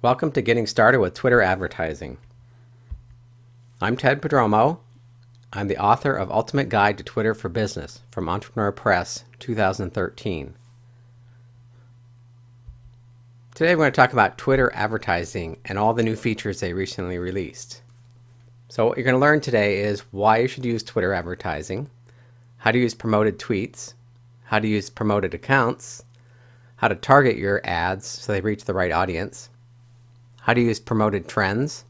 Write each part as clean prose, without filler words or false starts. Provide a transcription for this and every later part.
Welcome to Getting Started with Twitter Advertising. I'm Ted Prodromou. I'm the author of Ultimate Guide to Twitter for Business from Entrepreneur Press 2013. Today we're going to talk about Twitter advertising and all the new features they recently released. So what you're going to learn today is why you should use Twitter advertising, how to use promoted tweets, how to use promoted accounts, how to target your ads so they reach the right audience, how to use promoted trends,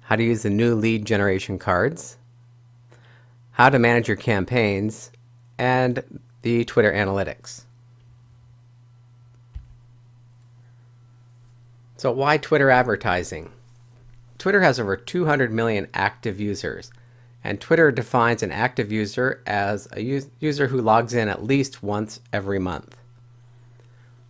how to use the new lead generation cards, how to manage your campaigns, and the Twitter analytics. So why Twitter advertising? Twitter has over 200 million active users, and Twitter defines an active user as a user who logs in at least once every month.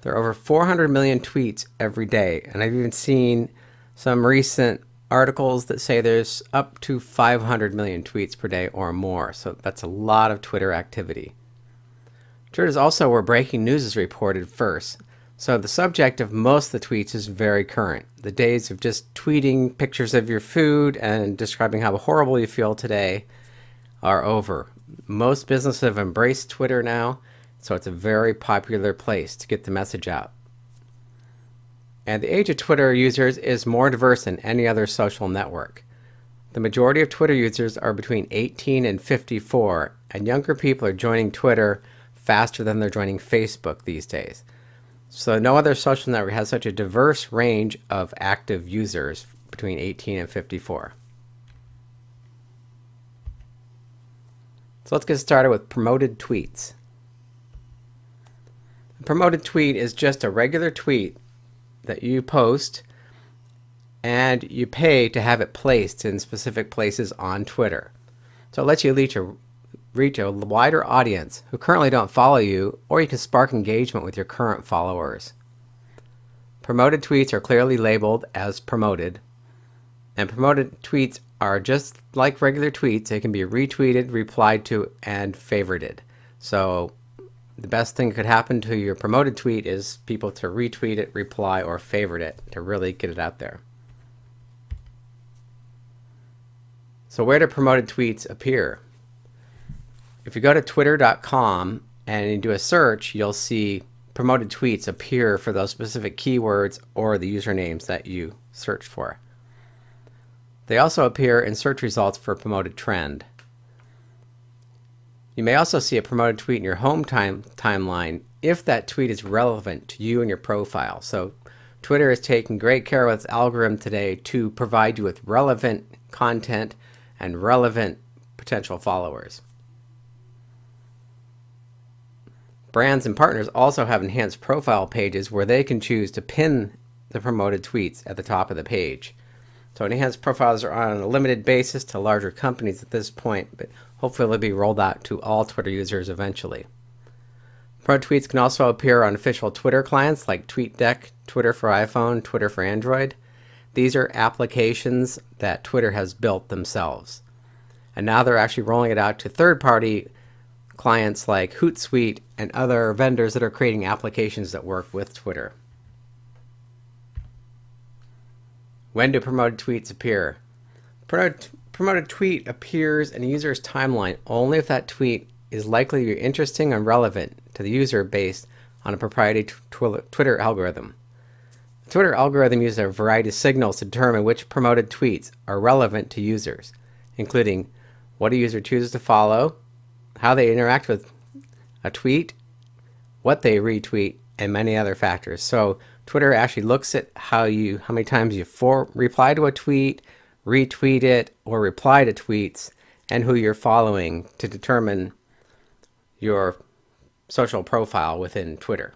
There are over 400 million tweets every day, and I've even seen some recent articles that say there's up to 500 million tweets per day or more, so that's a lot of Twitter activity. Twitter is also where breaking news is reported first, so the subject of most of the tweets is very current. The days of just tweeting pictures of your food and describing how horrible you feel today are over. Most businesses have embraced Twitter now, so it's a very popular place to get the message out. And the age of Twitter users is more diverse than any other social network. The majority of Twitter users are between 18 and 54, and younger people are joining Twitter faster than they're joining Facebook these days. So no other social network has such a diverse range of active users between 18 and 54. So let's get started with promoted tweets. A promoted tweet is just a regular tweet that you post and you pay to have it placed in specific places on Twitter. So it lets you reach a wider audience who currently don't follow you, or you can spark engagement with your current followers. Promoted tweets are clearly labeled as promoted, and promoted tweets are just like regular tweets. They can be retweeted, replied to, and favorited. So the best thing that could happen to your promoted tweet is people to retweet it, reply, or favorite it to really get it out there. So where do promoted tweets appear? If you go to twitter.com and you do a search, you'll see promoted tweets appear for those specific keywords or the usernames that you searched for. They also appear in search results for promoted trend. You may also see a promoted tweet in your home timeline if that tweet is relevant to you and your profile. So Twitter is taking great care with its algorithm today to provide you with relevant content and relevant potential followers. Brands and partners also have enhanced profile pages where they can choose to pin the promoted tweets at the top of the page. So enhanced profiles are on a limited basis to larger companies at this point, but hopefully they'll be rolled out to all Twitter users eventually. Promoted tweets can also appear on official Twitter clients like TweetDeck, Twitter for iPhone, Twitter for Android. These are applications that Twitter has built themselves. And now they're actually rolling it out to third-party clients like Hootsuite and other vendors that are creating applications that work with Twitter. When do promoted tweets appear? Promoted tweet appears in a user's timeline only if that tweet is likely to be interesting and relevant to the user based on a proprietary Twitter algorithm. The Twitter algorithm uses a variety of signals to determine which promoted tweets are relevant to users, including what a user chooses to follow, how they interact with a tweet, what they retweet, and many other factors. So Twitter actually looks at how many times you reply to a tweet, retweet it, or reply to tweets, and who you're following to determine your social profile within Twitter.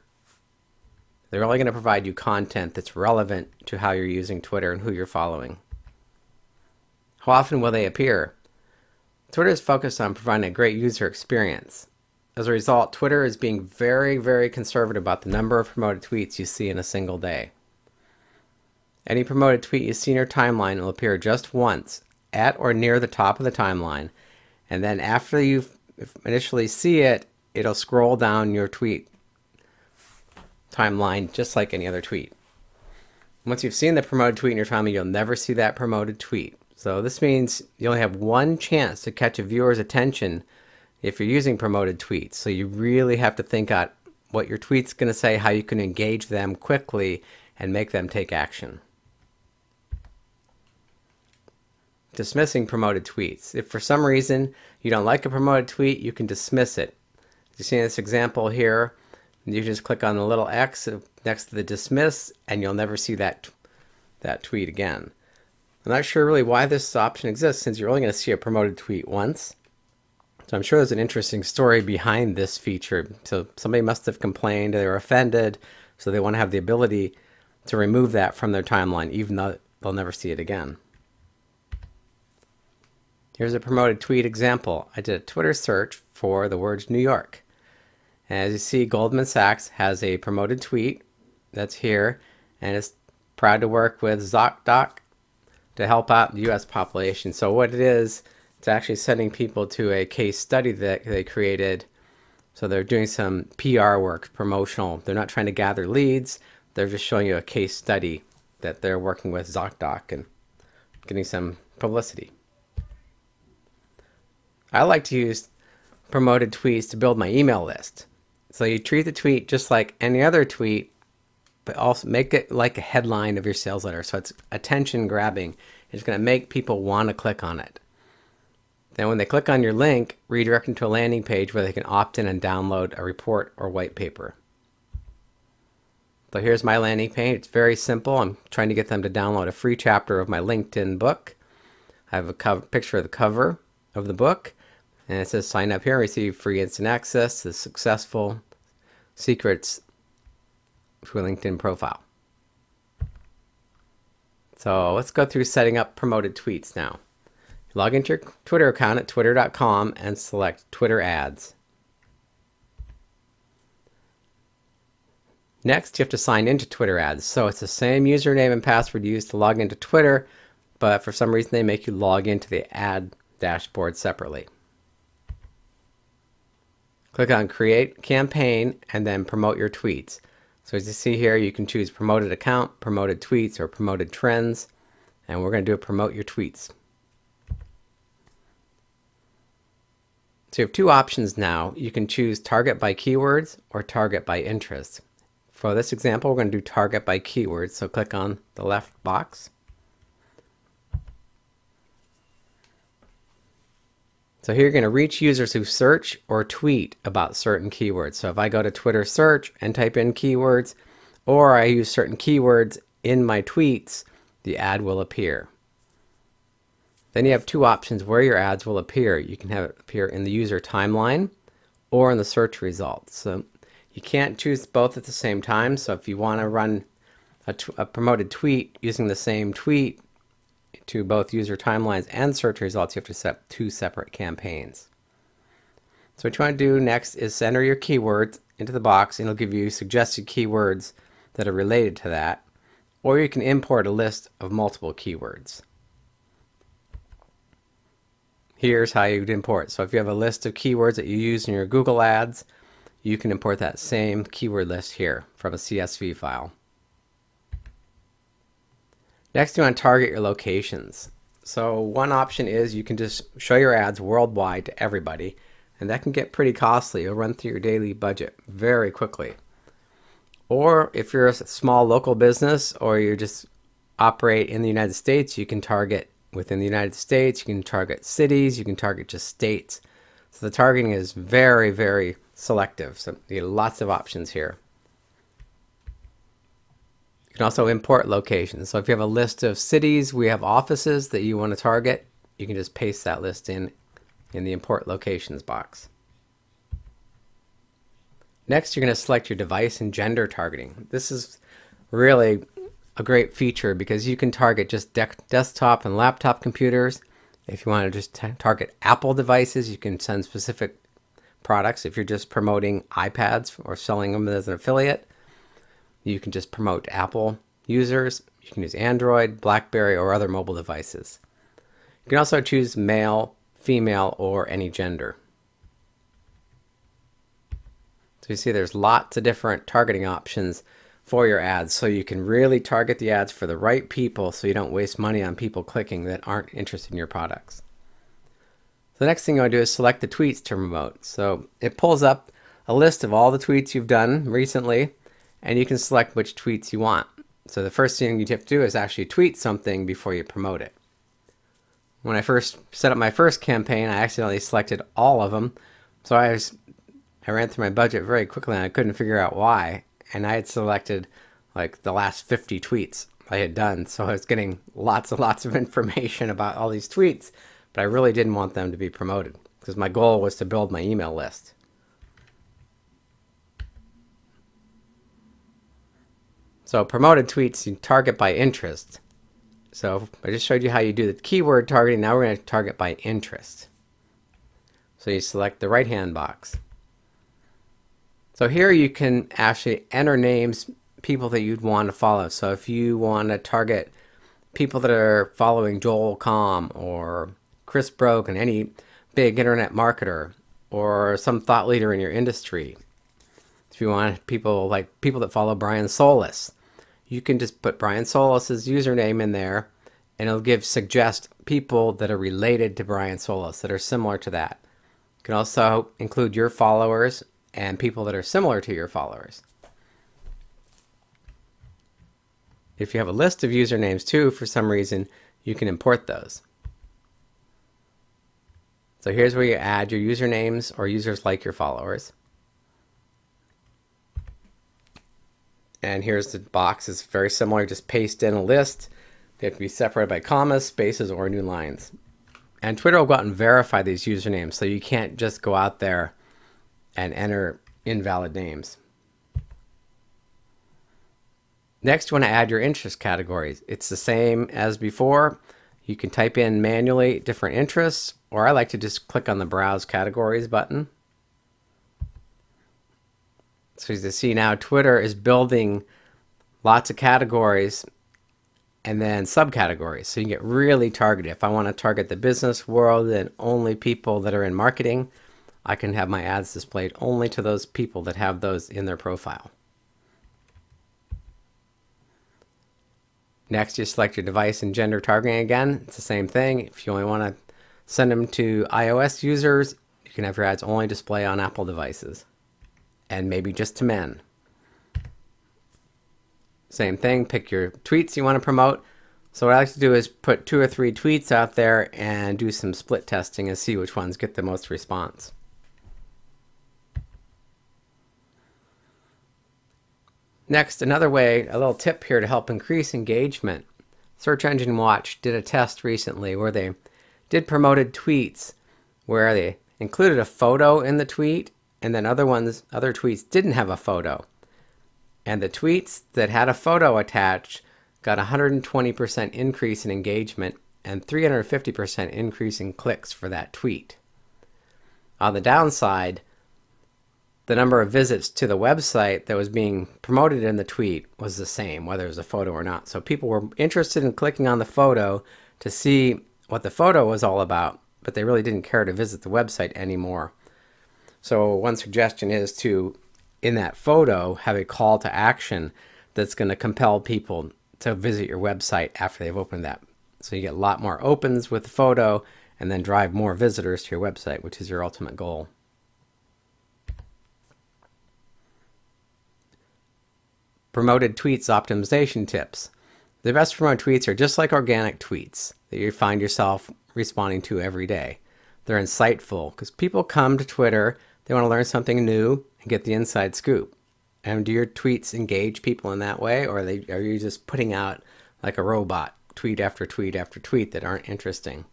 They're only going to provide you content that's relevant to how you're using Twitter and who you're following. How often will they appear? Twitter is focused on providing a great user experience. As a result, Twitter is being very, very conservative about the number of promoted tweets you see in a single day. Any promoted tweet you see in your timeline will appear just once at or near the top of the timeline, and then after you initially see it, it'll scroll down your tweet timeline just like any other tweet. Once you've seen the promoted tweet in your timeline, you'll never see that promoted tweet. So this means you only have one chance to catch a viewer's attention if you're using promoted tweets. So you really have to think out what your tweet's going to say, how you can engage them quickly and make them take action. Dismissing promoted tweets. If for some reason you don't like a promoted tweet, you can dismiss it. You see in this example here, you just click on the little X next to the dismiss and you'll never see that tweet again. I'm not sure really why this option exists, since you're only going to see a promoted tweet once. So I'm sure there's an interesting story behind this feature. So somebody must have complained, they were offended, so they want to have the ability to remove that from their timeline, even though they'll never see it again. Here's a promoted tweet example. I did a Twitter search for the words New York. And as you see, Goldman Sachs has a promoted tweet that's here, and it's proud to work with ZocDoc to help out the U.S. population. So what it is, it's actually sending people to a case study that they created. So they're doing some PR work, promotional. They're not trying to gather leads. They're just showing you a case study that they're working with ZocDoc and getting some publicity. I like to use promoted tweets to build my email list. So you treat the tweet just like any other tweet, but also make it like a headline of your sales letter. So it's attention grabbing. It's going to make people want to click on it. Then when they click on your link, redirect them to a landing page where they can opt in and download a report or white paper. So here's my landing page. It's very simple. I'm trying to get them to download a free chapter of my LinkedIn book. I have a picture of the cover of the book. And it says sign up here, receive free instant access to successful secrets to a LinkedIn profile. So let's go through setting up promoted tweets now. Log into your Twitter account at twitter.com and select Twitter ads. Next, you have to sign into Twitter ads. So it's the same username and password used to log into Twitter, but for some reason they make you log into the ad dashboard separately. Click on Create Campaign and then Promote Your Tweets. So as you see here, you can choose Promoted Account, Promoted Tweets, or Promoted Trends. And we're going to do Promote Your Tweets. So you have two options now. You can choose Target by Keywords or Target by Interest. For this example, we're going to do Target by Keywords. So click on the left box. So here you're going to reach users who search or tweet about certain keywords. So if I go to Twitter search and type in keywords, or I use certain keywords in my tweets, the ad will appear. Then you have two options where your ads will appear. You can have it appear in the user timeline or in the search results. So you can't choose both at the same time. So if you want to run a promoted tweet using the same tweet to both user timelines and search results, you have to set up two separate campaigns. So what you want to do next is enter your keywords into the box, and it'll give you suggested keywords that are related to that, or you can import a list of multiple keywords. Here's how you'd import. So if you have a list of keywords that you use in your Google Ads, you can import that same keyword list here from a CSV file. Next, you want to target your locations. So one option is you can just show your ads worldwide to everybody, and that can get pretty costly. It'll run through your daily budget very quickly. Or if you're a small local business or you just operate in the United States, you can target within the United States, you can target cities, you can target just states. So the targeting is very, very selective. So you get lots of options here. You can also import locations. So if you have a list of cities, we have offices that you want to target, you can just paste that list in the import locations box. Next, you're going to select your device and gender targeting. This is really a great feature because you can target just desktop and laptop computers. If you want to just target Apple devices, you can send specific products. If you're just promoting iPads or selling them as an affiliate, you can just promote Apple users. You can use Android, BlackBerry, or other mobile devices. You can also choose male, female, or any gender. So you see there's lots of different targeting options for your ads, so you can really target the ads for the right people so you don't waste money on people clicking that aren't interested in your products. So the next thing you want to do is select the tweets to promote. So it pulls up a list of all the tweets you've done recently, and you can select which tweets you want. So the first thing you have to do is actually tweet something before you promote it. When I first set up my first campaign, I accidentally selected all of them. So I ran through my budget very quickly and I couldn't figure out why. And I had selected like the last 50 tweets I had done. So I was getting lots and lots of information about all these tweets, but I really didn't want them to be promoted because my goal was to build my email list. So promoted tweets you target by interest. So I just showed you how you do the keyword targeting. Now we're going to target by interest. So you select the right-hand box. So here you can actually enter names, people that you'd want to follow. So if you want to target people that are following Joel Comm or Chris Brogan, any big internet marketer, or some thought leader in your industry. If you want people that follow Brian Solis, you can just put Brian Solis's username in there and it'll suggest people that are related to Brian Solis that are similar to that. You can also include your followers and people that are similar to your followers. If you have a list of usernames too, for some reason, you can import those. So here's where you add your usernames or users like your followers. And here's the box. It's very similar. Just paste in a list. They have to be separated by commas, spaces, or new lines. And Twitter will go out and verify these usernames, so you can't just go out there and enter invalid names. Next, you want to add your interest categories. It's the same as before. You can type in manually different interests, or I like to just click on the Browse Categories button. So as you see now, Twitter is building lots of categories and then subcategories. So you can get really targeted. If I want to target the business world and only people that are in marketing, I can have my ads displayed only to those people that have those in their profile. Next, you select your device and gender targeting again. It's the same thing. If you only want to send them to iOS users, you can have your ads only display on Apple devices. And maybe just to men. Same thing, pick your tweets you want to promote. So what I like to do is put 2 or 3 tweets out there and do some split testing and see which ones get the most response. Next, another way, a little tip here to help increase engagement. Search Engine Watch did a test recently where they did promoted tweets where they included a photo in the tweet, and then other tweets didn't have a photo. And the tweets that had a photo attached got 120% increase in engagement and 350% increase in clicks for that tweet. On the downside, the number of visits to the website that was being promoted in the tweet was the same, whether it was a photo or not. So people were interested in clicking on the photo to see what the photo was all about, but they really didn't care to visit the website anymore. So one suggestion is to, in that photo, have a call to action that's going to compel people to visit your website after they've opened that. So you get a lot more opens with the photo and then drive more visitors to your website, which is your ultimate goal. Promoted tweets optimization tips. The best promoted tweets are just like organic tweets that you find yourself responding to every day. They're insightful because people come to Twitter, they want to learn something new and get the inside scoop. And do your tweets engage people in that way, or are you just putting out like a robot, tweet after tweet after tweet that aren't interesting?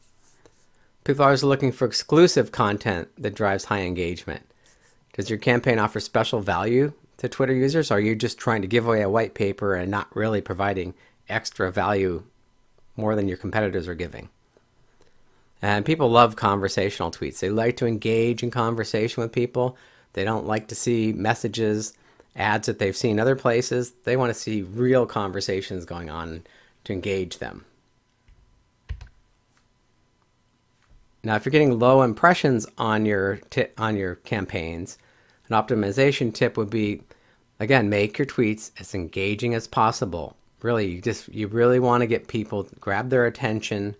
People are always looking for exclusive content that drives high engagement. Does your campaign offer special value to Twitter users, or are you just trying to give away a white paper and not really providing extra value more than your competitors are giving? And people love conversational tweets. They like to engage in conversation with people. They don't like to see messages, ads that they've seen other places. They want to see real conversations going on to engage them. Now, if you're getting low impressions on your campaigns, an optimization tip would be Again, make your tweets as engaging as possible. Really, you really want to get people, grab their attention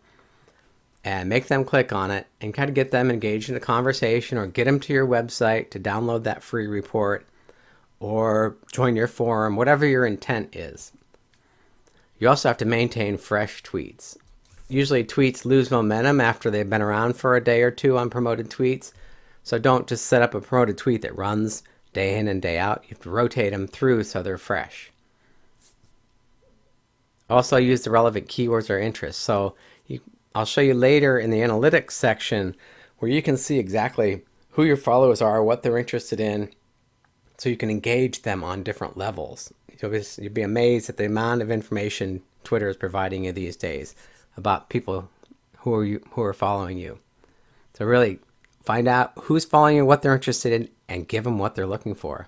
and make them click on it and kind of get them engaged in a conversation, or get them to your website to download that free report or join your forum, whatever your intent is. You also have to maintain fresh tweets. Usually tweets lose momentum after they've been around for a day or two on promoted tweets. So don't just set up a promoted tweet that runs day in and day out. You have to rotate them through so they're fresh. Also use the relevant keywords or interests. So I'll show you later in the analytics section where you can see exactly who your followers are, what they're interested in, so you can engage them on different levels. You'll be amazed at the amount of information Twitter is providing you these days about people who are following you. So really find out who's following you, what they're interested in, and give them what they're looking for.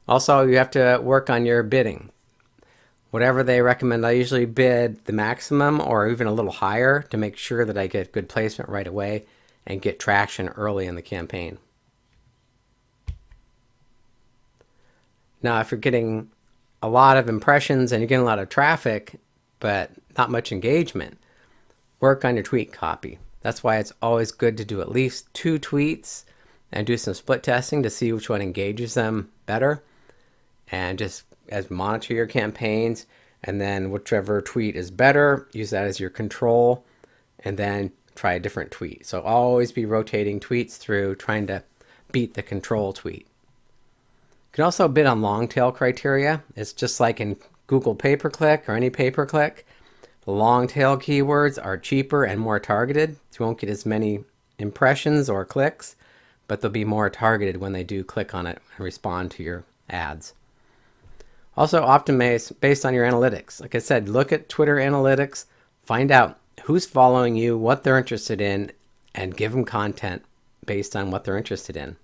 Also, you have to work on your bidding. Whatever they recommend, I usually bid the maximum or even a little higher to make sure that I get good placement right away and get traction early in the campaign. Now, if you're getting a lot of impressions and you're getting a lot of traffic, but not much engagement, work on your tweet copy. That's why it's always good to do at least 2 tweets and do some split testing to see which one engages them better. And just as monitor your campaigns, and then whichever tweet is better, use that as your control, and then try a different tweet. So always be rotating tweets through, trying to beat the control tweet. You can also bid on long tail criteria. It's just like in Google pay-per-click or any pay-per-click. The long tail keywords are cheaper and more targeted. You won't get as many impressions or clicks, but they'll be more targeted when they do click on it and respond to your ads. Also optimize based on your analytics. Like I said, look at Twitter analytics, find out who's following you, what they're interested in, and give them content based on what they're interested in.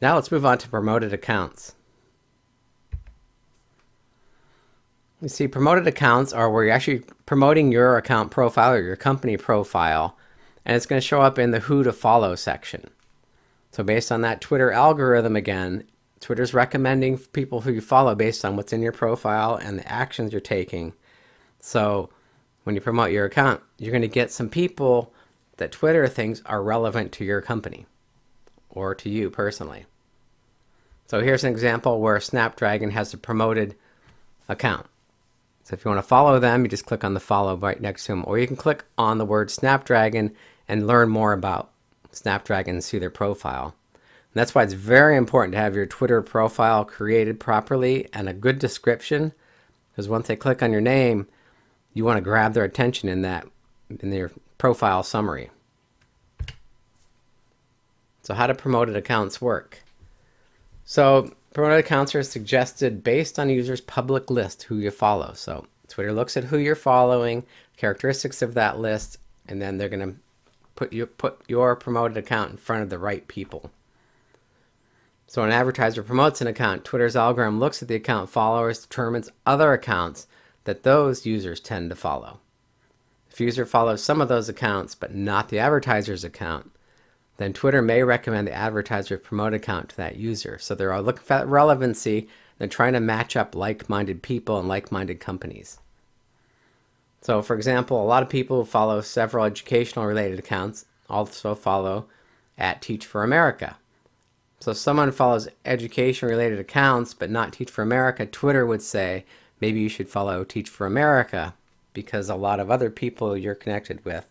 Now let's move on to promoted accounts. You see, promoted accounts are where you're actually promoting your account profile or your company profile, and it's going to show up in the who to follow section. So based on that Twitter algorithm again, Twitter's recommending people who you follow based on what's in your profile and the actions you're taking. So when you promote your account, you're going to get some people that Twitter thinks are relevant to your company or to you personally. So here's an example where Snapdragon has a promoted account. So if you want to follow them, you just click on the follow right next to them, or you can click on the word Snapdragon and learn more about Snapdragon, see their profile. And that's why it's very important to have your Twitter profile created properly and a good description, because once they click on your name, you want to grab their attention in their profile summary. So how do promoted accounts work? So promoted accounts are suggested based on a user's public list who you follow. So Twitter looks at who you're following, characteristics of that list, and then they're going to put your promoted account in front of the right people. So when an advertiser promotes an account, Twitter's algorithm looks at the account followers, determines other accounts that those users tend to follow. If a user follows some of those accounts but not the advertiser's account, then Twitter may recommend the advertiser's promoted account to that user. So they're all looking for that relevancy. They're trying to match up like-minded people and like-minded companies. So for example, a lot of people who follow several educational related accounts also follow at Teach for America. So if someone follows education related accounts but not Teach for America, Twitter would say maybe you should follow Teach for America because a lot of other people you're connected with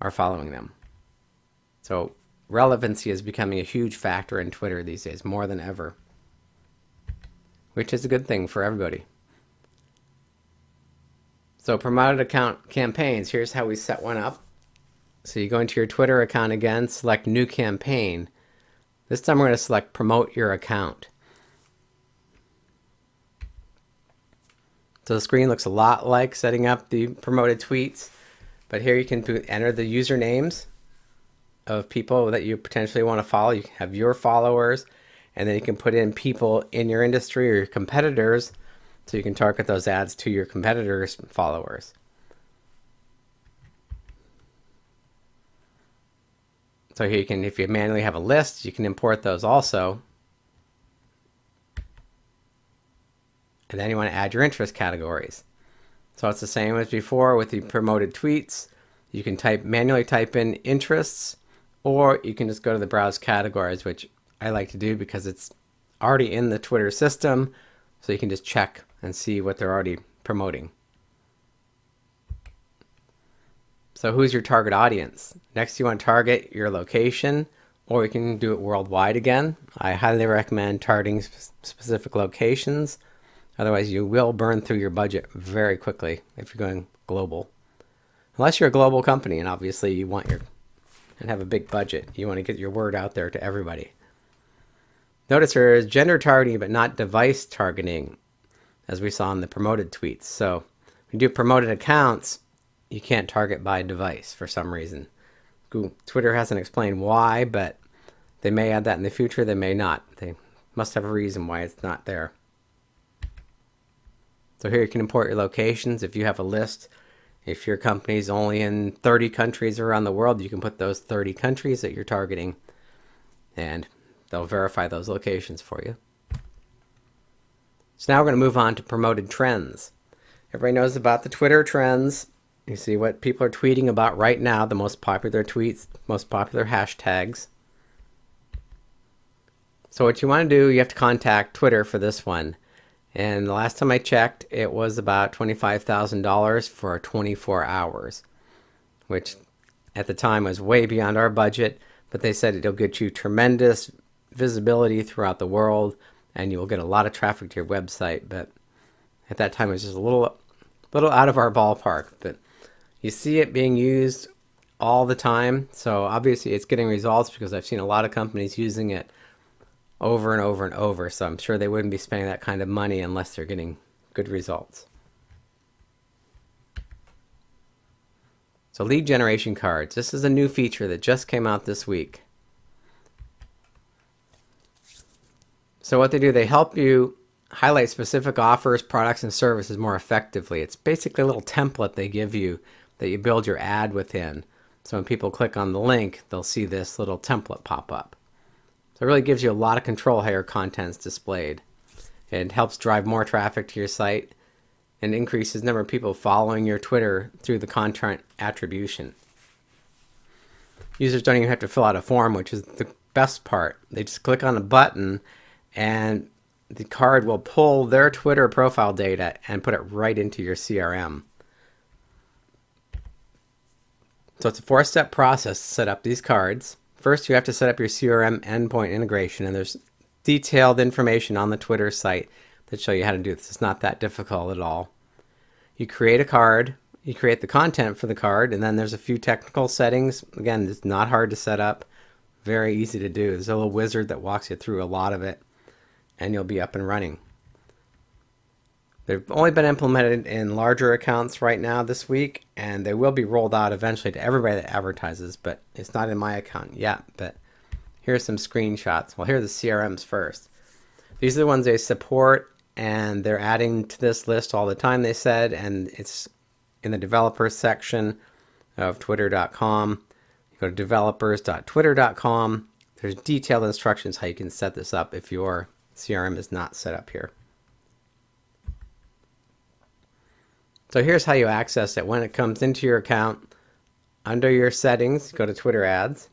are following them. So relevancy is becoming a huge factor in Twitter these days, more than ever, which is a good thing for everybody. So promoted account campaigns, here's how we set one up. So you go into your Twitter account again, select new campaign. This time we're going to select promote your account. So the screen looks a lot like setting up the promoted tweets, but here you can enter the usernames of people that you potentially want to follow. You have your followers, and then you can put in people in your industry or your competitors, so you can target those ads to your competitors' followers. So here you can, if you manually have a list, you can import those also. And then you want to add your interest categories. So it's the same as before with the promoted tweets. You can manually type in interests, or you can just go to the browse categories, which I like to do because it's already in the Twitter system. So you can just check and see what they're already promoting. So who's your target audience? Next, you want to target your location, or you can do it worldwide again. I highly recommend targeting specific locations. Otherwise, you will burn through your budget very quickly if you're going global. Unless you're a global company, and obviously you want and have a big budget. You want to get your word out there to everybody. Notice there is gender targeting, but not device targeting, as we saw in the promoted tweets. So when you do promoted accounts, you can't target by device for some reason. Twitter hasn't explained why, but they may add that in the future. They may not. They must have a reason why it's not there. So here you can import your locations. If you have a list, if your company's only in 30 countries around the world, you can put those 30 countries that you're targeting, and they'll verify those locations for you. So now we're going to move on to promoted trends. Everybody knows about the Twitter trends. You see what people are tweeting about right now, the most popular tweets, most popular hashtags. So what you want to do, you have to contact Twitter for this one. And the last time I checked, it was about $25,000 for 24 hours, which at the time was way beyond our budget, but they said it'll get you tremendous visibility throughout the world, and you will get a lot of traffic to your website. But at that time, it was just a little out of our ballpark. But you see it being used all the time, so obviously it's getting results because I've seen a lot of companies using it over and over and over, so I'm sure they wouldn't be spending that kind of money unless they're getting good results. So lead generation cards. This is a new feature that just came out this week. So what they do, they help you highlight specific offers, products, and services more effectively. It's basically a little template they give you that you build your ad within. So when people click on the link, they'll see this little template pop up. So it really gives you a lot of control how your content's displayed. It helps drive more traffic to your site and increases the number of people following your Twitter through the content attribution. Users don't even have to fill out a form, which is the best part. They just click on a button and the card will pull their Twitter profile data and put it right into your CRM. So it's a 4-step process to set up these cards. First, you have to set up your CRM endpoint integration, and there's detailed information on the Twitter site that show you how to do this. It's not that difficult at all. You create a card, you create the content for the card, and then there's a few technical settings. Again, it's not hard to set up, very easy to do. There's a little wizard that walks you through a lot of it, and you'll be up and running. They've only been implemented in larger accounts right now this week, and they will be rolled out eventually to everybody that advertises, but it's not in my account yet. But here's some screenshots. Well, here are the CRMs first. These are the ones they support, and they're adding to this list all the time, they said, and it's in the developers section of twitter.com. You go to developers.twitter.com. There's detailed instructions how you can set this up if your CRM is not set up here. So here's how you access it. When it comes into your account, under your settings, go to Twitter ads.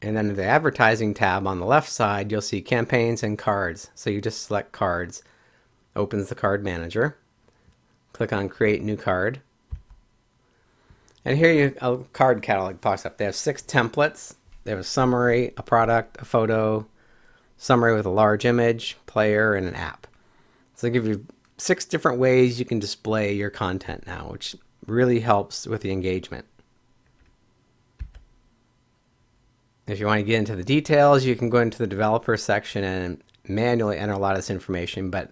And then in the advertising tab on the left side, you'll see campaigns and cards. So you just select cards, opens the card manager. Click on create new card. And here a card catalog pops up. They have 6 templates. They have a summary, a product, a photo, summary with a large image, player, and an app. So they give you 6 different ways you can display your content now, which really helps with the engagement. If you want to get into the details, you can go into the developer section and manually enter a lot of this information, but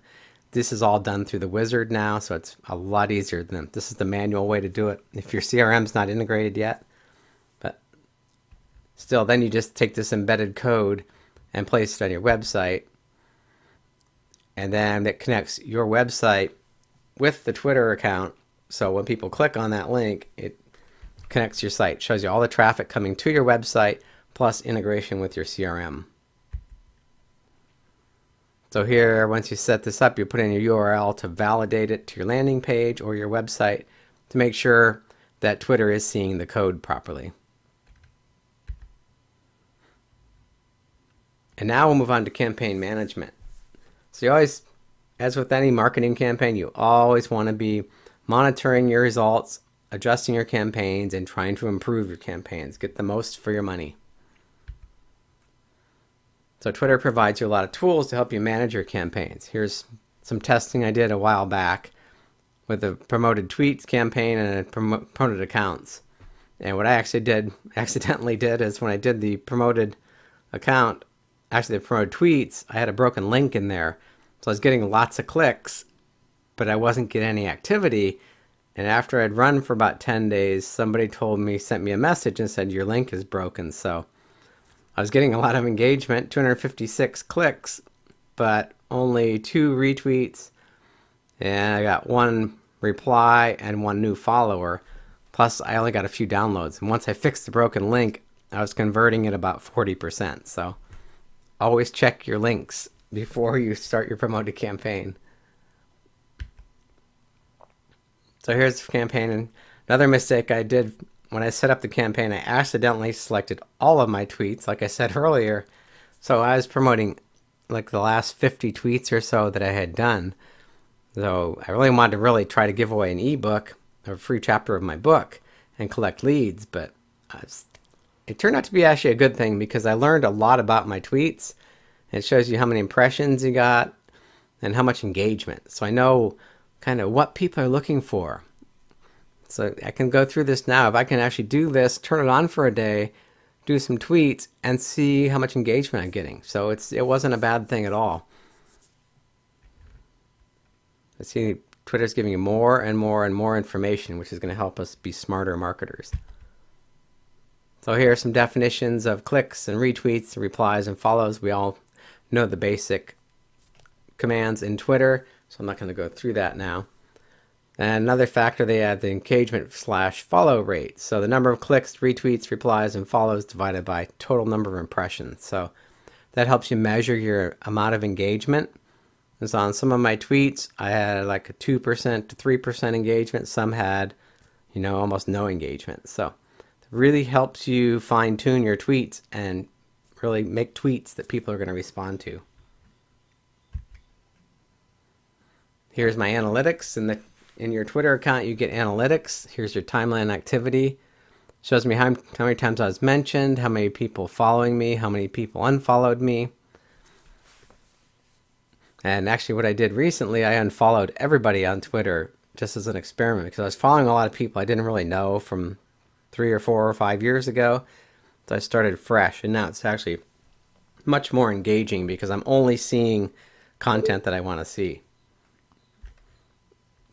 this is all done through the wizard now, so it's a lot easier than this is the manual way to do it if your CRM's not integrated yet. But still, then you just take this embedded code and place it on your website, and then it connects your website with the Twitter account. So when people click on that link, it connects to your site. Shows you all the traffic coming to your website plus integration with your CRM. So here, once you set this up, you put in your URL to validate it to your landing page or your website to make sure that Twitter is seeing the code properly. And now we'll move on to campaign management. So you always, as with any marketing campaign, you always want to be monitoring your results, adjusting your campaigns, and trying to improve your campaigns. Get the most for your money. So Twitter provides you a lot of tools to help you manage your campaigns. Here's some testing I did a while back with a promoted tweets campaign and a promoted accounts. And what I accidentally did is when I did the promoted account, actually the promoted tweets, I had a broken link in there. So I was getting lots of clicks, but I wasn't getting any activity. And after I'd run for about 10 days, somebody sent me a message and said, your link is broken. So I was getting a lot of engagement, 256 clicks, but only 2 retweets, and I got 1 reply and 1 new follower, plus I only got a few downloads. And once I fixed the broken link, I was converting at about 40%. So always check your links before you start your promoted campaign. So here's the campaign. And another mistake I did when I set up the campaign, I accidentally selected all of my tweets, like I said earlier. So I was promoting like the last 50 tweets or so that I had done. So I really wanted to try to give away an ebook, or a free chapter of my book, and collect leads. But it turned out to be actually a good thing because I learned a lot about my tweets. It shows you how many impressions you got and how much engagement. So I know kind of what people are looking for. So I can go through this now. If I can actually do this, turn it on for a day, do some tweets, and see how much engagement I'm getting. So it wasn't a bad thing at all. I see Twitter's giving you more and more and more information, which is going to help us be smarter marketers. So here are some definitions of clicks and retweets, replies, and follows. We all know the basic commands in Twitter, so I'm not going to go through that now. And another factor, they add the engagement/follow rate. So the number of clicks, retweets, replies, and follows divided by total number of impressions. So that helps you measure your amount of engagement. And so on some of my tweets, I had like a 2% to 3% engagement. Some had, almost no engagement. So it really helps you fine-tune your tweets and really make tweets that people are going to respond to. Here's my analytics. In your Twitter account, you get analytics. Here's your timeline activity. Shows me how many times I was mentioned, how many people following me, how many people unfollowed me. And actually what I did recently, I unfollowed everybody on Twitter just as an experiment because I was following a lot of people I didn't really know from 3 or 4 or 5 years ago. So I started fresh, and now it's actually much more engaging because I'm only seeing content that I want to see.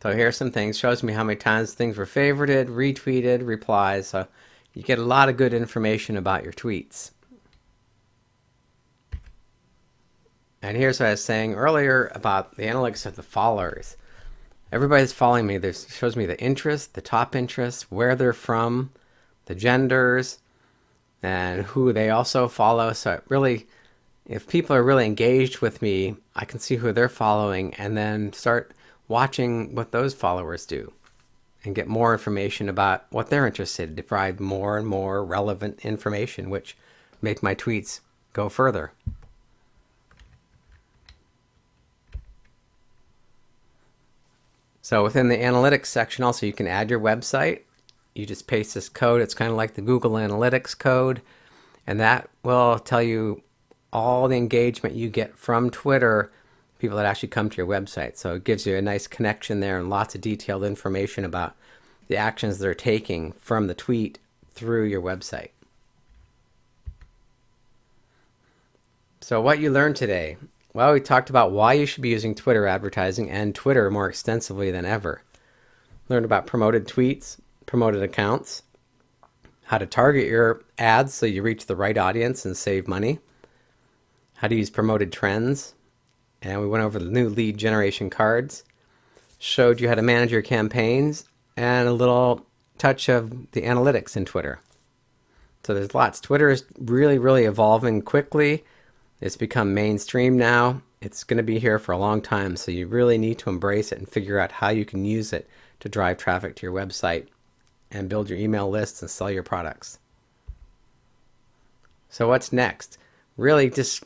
So here are some things. Shows me how many times things were favorited, retweeted, replies. So you get a lot of good information about your tweets. And here's what I was saying earlier about the analytics of the followers. Everybody's following me. This shows me the interest, the top interests, where they're from, the genders, and who they also follow. So it really, if people are really engaged with me, I can see who they're following and then start watching what those followers do and get more information about what they're interested in to provide more and more relevant information, which make my tweets go further. So within the analytics section also, you can add your website. You just paste this code. It's kind of like the Google Analytics code, and that will tell you all the engagement you get from Twitter, people that actually come to your website. So it gives you a nice connection there and lots of detailed information about the actions they're taking from the tweet through your website. So what you learned today? Well, we talked about why you should be using Twitter advertising and Twitter more extensively than ever. Learned about promoted tweets, promoted accounts, how to target your ads so you reach the right audience and save money, how to use promoted trends, and we went over the new lead generation cards, showed you how to manage your campaigns, and a little touch of the analytics in Twitter. So there's lots. Twitter is really, really evolving quickly. It's become mainstream now. It's going to be here for a long time, so you really need to embrace it and figure out how you can use it to drive traffic to your website and build your email lists and sell your products. So what's next? Really, just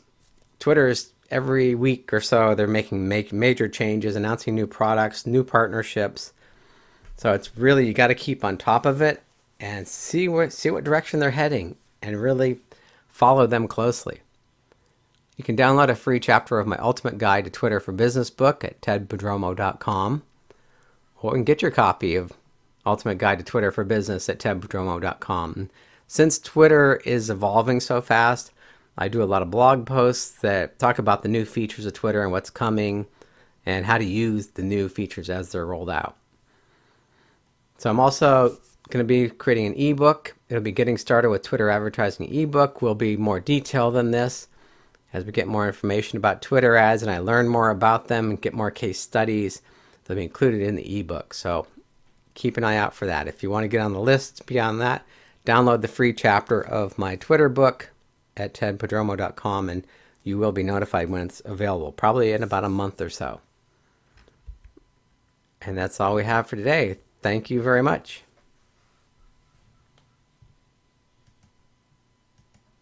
Twitter's every week or so, they're making major changes, announcing new products, new partnerships. So it's really, you got to keep on top of it and see what direction they're heading and really follow them closely. You can download a free chapter of my Ultimate Guide to Twitter for Business book at tedprodromo.com, or you can get your copy of Ultimate Guide to Twitter for Business at tedprodromo.com. Since Twitter is evolving so fast, I do a lot of blog posts that talk about the new features of Twitter and what's coming and how to use the new features as they're rolled out. So I'm also going to be creating an ebook. It'll be Getting Started with Twitter Advertising ebook. Will be more detailed than this as we get more information about Twitter ads and I learn more about them and get more case studies. They'll be included in the ebook. So keep an eye out for that. If you want to get on the list beyond that, download the free chapter of my Twitter book at tedprodromo.com and you will be notified when it's available, probably in about a month or so. And that's all we have for today. Thank you very much.